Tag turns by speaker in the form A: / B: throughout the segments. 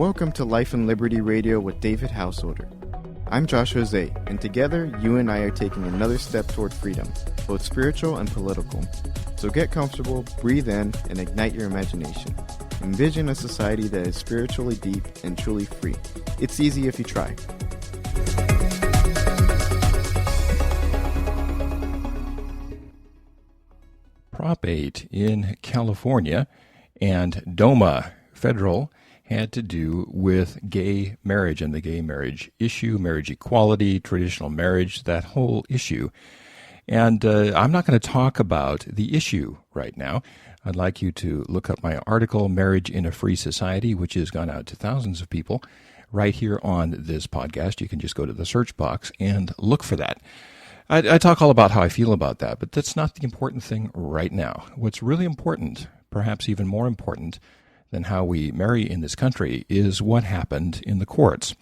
A: Welcome to Life and Liberty Radio with David Householder. I'm Josh Jose, and together, you and I are taking another step toward freedom, both spiritual and political. So get comfortable, breathe in, and ignite your imagination. Envision a society that is spiritually deep and truly free. It's easy if you try.
B: Prop 8 in California and DOMA federal had to do with gay marriage and the gay marriage issue, marriage equality, traditional marriage, that whole issue. And I'm not going to talk about the issue right now. I'd like you to look up my article, Marriage in a Free Society, which has gone out to thousands of people right here on this podcast. You can just go to the search box and look for that. I talk all about how I feel about that, but that's not the important thing right now. What's really important, perhaps even more important than how we marry in this country, is what happened in the courts.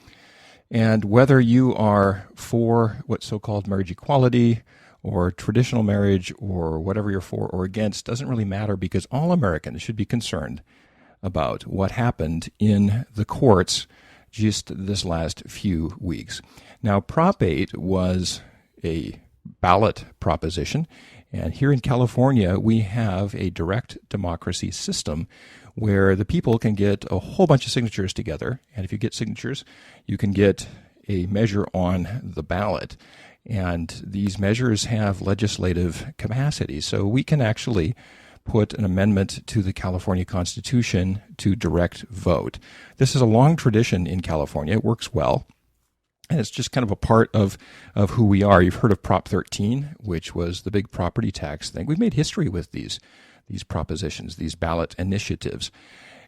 B: And whether you are for what's so-called marriage equality or traditional marriage or whatever you're for or against doesn't really matter, because all Americans should be concerned about what happened in the courts just this last few weeks. Now, Prop 8 was a ballot proposition, and here in California we have a direct democracy system where the people can get a whole bunch of signatures together, and if you get signatures, you can get a measure on the ballot, and these measures have legislative capacity, so we can actually put an amendment to the California Constitution to direct vote. This is a long tradition in California. It works well. And it's just kind of a part of who we are. You've heard of Prop 13, which was the big property tax thing. We've made history with these propositions, these ballot initiatives.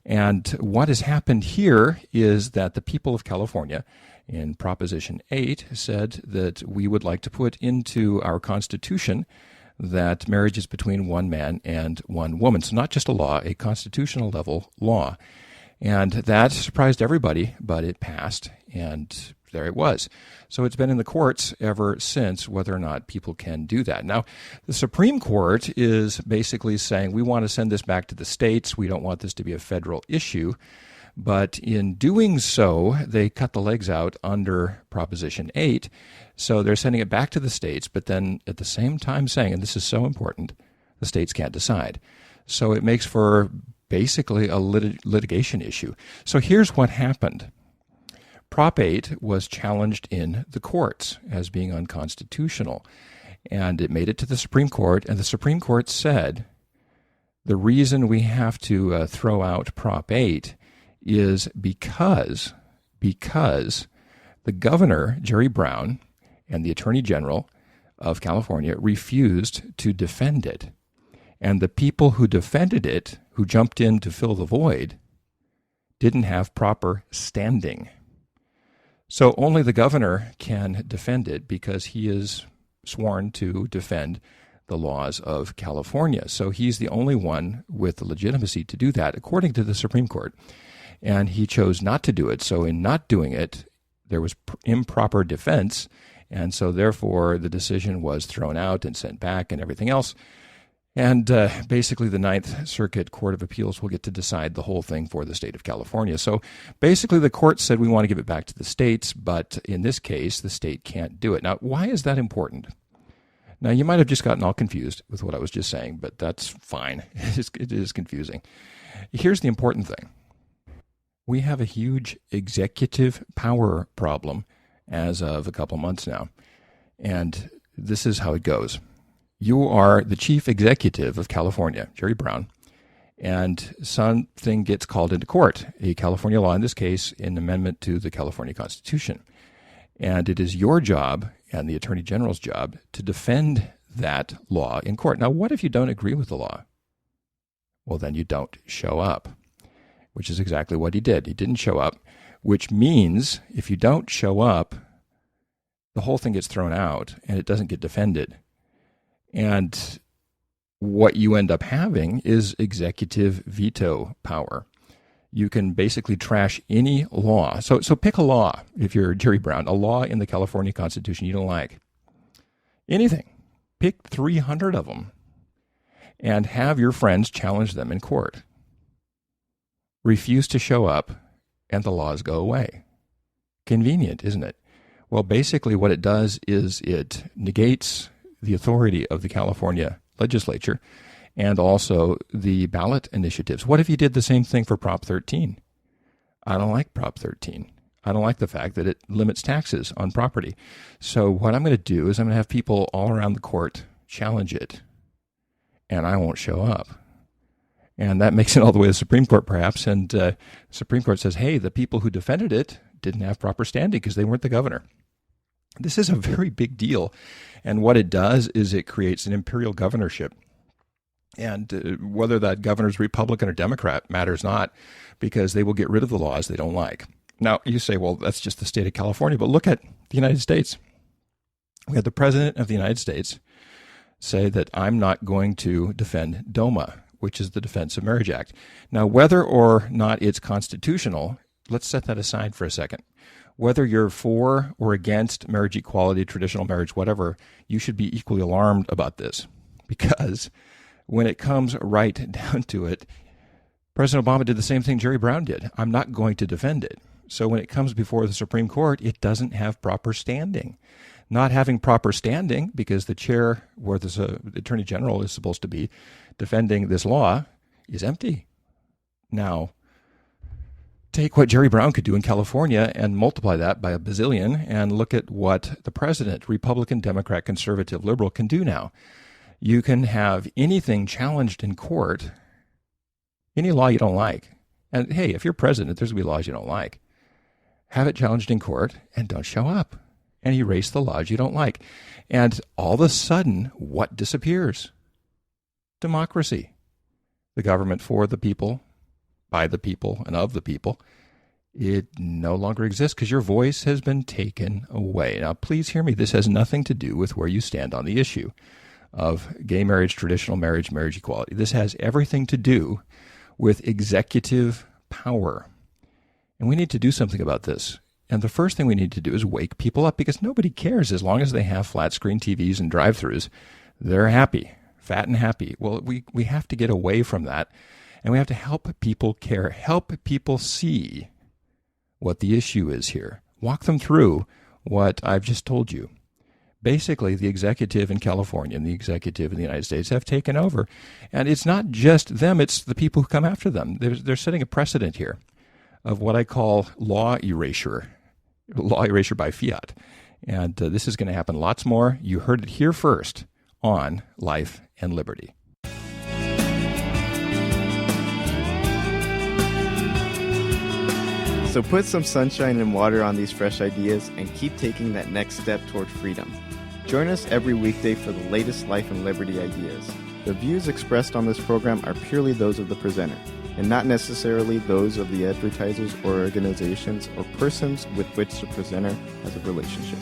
B: And what has happened here is that the people of California in Proposition 8 said that we would like to put into our Constitution that marriage is between one man and one woman. So not just a law, a constitutional level law. And that surprised everybody, but it passed, and there it was. So it's been in the courts ever since whether or not people can do that. Now, the Supreme Court is basically saying we want to send this back to the states. We don't want this to be a federal issue. But in doing so, they cut the legs out under Proposition 8. So they're sending it back to the states, but then at the same time saying, and this is so important, the states can't decide. So it makes for basically a litigation issue. So here's what happened. Prop 8 was challenged in the courts as being unconstitutional, and it made it to the Supreme Court, and the Supreme Court said the reason we have to throw out Prop 8 is because the governor, Jerry Brown, and the Attorney General of California refused to defend it. And the people who defended it, who jumped in to fill the void, didn't have proper standing. So only the governor can defend it because he is sworn to defend the laws of California. So he's the only one with the legitimacy to do that, according to the Supreme Court. And he chose not to do it. So in not doing it, there was improper defense. And so therefore, the decision was thrown out and sent back and everything else. And basically, the Ninth Circuit Court of Appeals will get to decide the whole thing for the state of California. So basically, the court said we want to give it back to the states, but in this case, the state can't do it. Now, why is that important? Now, you might have just gotten all confused with what I was just saying, but that's fine. It is confusing. Here's the important thing. We have a huge executive power problem as of a couple months now, and this is how it goes. You are the chief executive of California, Jerry Brown, and something gets called into court, a California law, in this case, an amendment to the California Constitution. And it is your job and the Attorney General's job to defend that law in court. Now, what if you don't agree with the law? Well, then you don't show up, which is exactly what he did. He didn't show up, which means if you don't show up, the whole thing gets thrown out and it doesn't get defended. And what you end up having is executive veto power. You can basically trash any law. So pick a law, if you're Jerry Brown, a law in the California Constitution you don't like. Anything. Pick 300 of them and have your friends challenge them in court. Refuse to show up and the laws go away. Convenient, isn't it? Well, basically what it does is it negates the authority of the California legislature and also the ballot initiatives. What if you did the same thing for Prop 13? I don't like Prop 13. I don't like the fact that it limits taxes on property. So what I'm going to do is I'm going to have people all around the court challenge it, and I won't show up. And that makes it all the way to the Supreme Court, perhaps, and the Supreme Court says, hey, the people who defended it didn't have proper standing because they weren't the governor. This is a very big deal, and what it does is it creates an imperial governorship. And whether that governor's Republican or Democrat matters not, because they will get rid of the laws they don't like. Now, you say, well, that's just the state of California, but look at the United States. We have the President of the United States say that I'm not going to defend DOMA, which is the Defense of Marriage Act. Now, whether or not it's constitutional, let's set that aside for a second. Whether you're for or against marriage equality, traditional marriage, whatever, you should be equally alarmed about this, because when it comes right down to it, President Obama did the same thing Jerry Brown did. I'm not going to defend it. So when it comes before the Supreme Court, it doesn't have proper standing. Not having proper standing, because the chair where the Attorney General is supposed to be defending this law, is empty. Now, take what Jerry Brown could do in California and multiply that by a bazillion and look at what the president, Republican, Democrat, conservative, liberal, can do now. You can have anything challenged in court, any law you don't like. And hey, if you're president, there's going to be laws you don't like. Have it challenged in court and don't show up and erase the laws you don't like. And all of a sudden, what disappears? Democracy. The government for the people, by the people, and of the people. It no longer exists because your voice has been taken away. Now, please hear me. This has nothing to do with where you stand on the issue of gay marriage, traditional marriage, marriage equality. This has everything to do with executive power. And we need to do something about this. And the first thing we need to do is wake people up, because nobody cares as long as they have flat screen TVs and drive-thrus. They're happy, fat and happy. Well, we have to get away from that, and we have to help people care, help people see what the issue is here. Walk them through what I've just told you. Basically, the executive in California and the executive in the United States have taken over. And it's not just them, it's the people who come after them. They're setting a precedent here of what I call law erasure by fiat. And this is going to happen lots more. You heard it here first on Life and Liberty.
A: So put some sunshine and water on these fresh ideas and keep taking that next step toward freedom. Join us every weekday for the latest life and liberty ideas. The views expressed on this program are purely those of the presenter, and not necessarily those of the advertisers or organizations or persons with which the presenter has a relationship.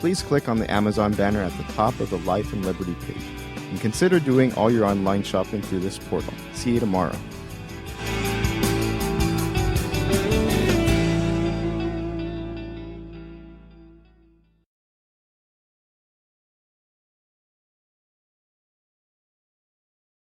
A: Please click on the Amazon banner at the top of the Life and Liberty page, and consider doing all your online shopping through this portal. See you tomorrow.